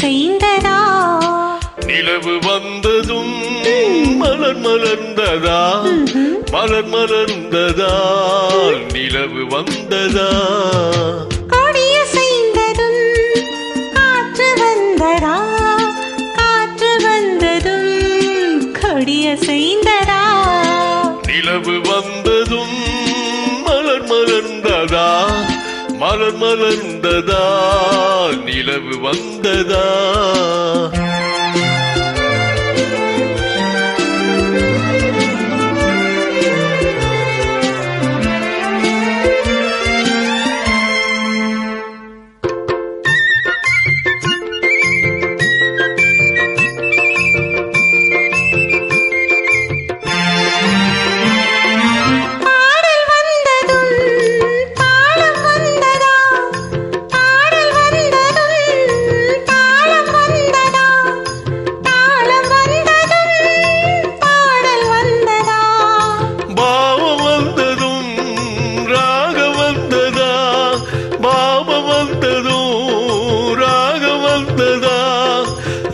கொடியசைந்ததா நிலவு வந்ததும் மலர் மலர்ந்ததா மலர் மலர்ந்ததா நிலவு வந்ததா கொடியசைந்ததும் காற்று வந்ததா காற்று வந்ததும் கொடியசைந்ததா நிலவு வந்ததும் மலர் மலர்ந்ததா மலர் மலர்ந்ததா நிலவு வந்ததா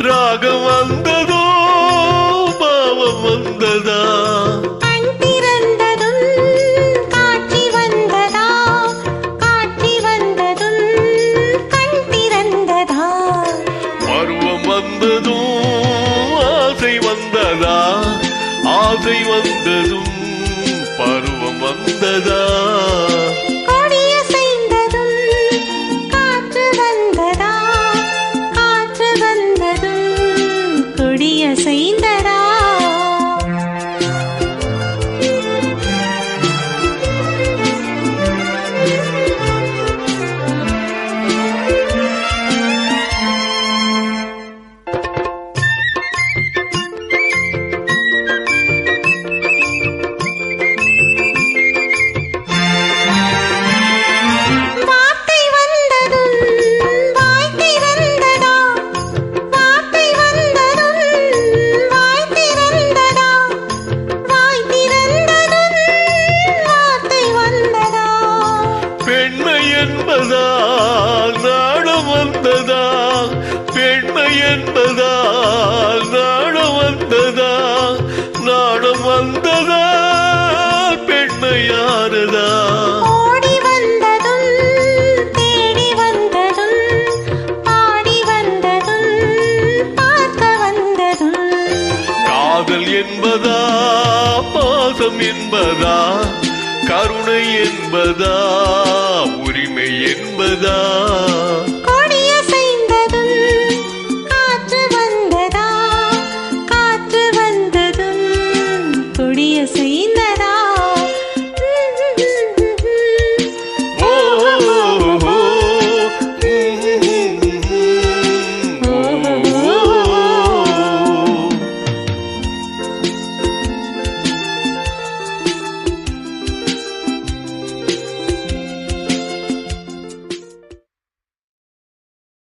ராகம் வந்ததோ பாவம் வந்ததா கண் திறந்ததும் காட்சி வந்ததா காட்சி வந்ததும் கண் திறந்ததா பருவம் வந்ததும் ஆசை வந்ததா ஆசை வந்ததும் பருவம் வந்ததா கொடியசைந்ததா நாடம் வந்ததா பெண்மை என்பதா நாடம் வந்ததா நாடம் வந்ததா பெண்மையானதா ஓடி வந்ததும் தேடி வந்ததும் பாடி வந்ததும் பார்க்க வந்ததும் காதல் என்பதா பாசம் என்பதா கருணை என்பதா உரிமை என்பதா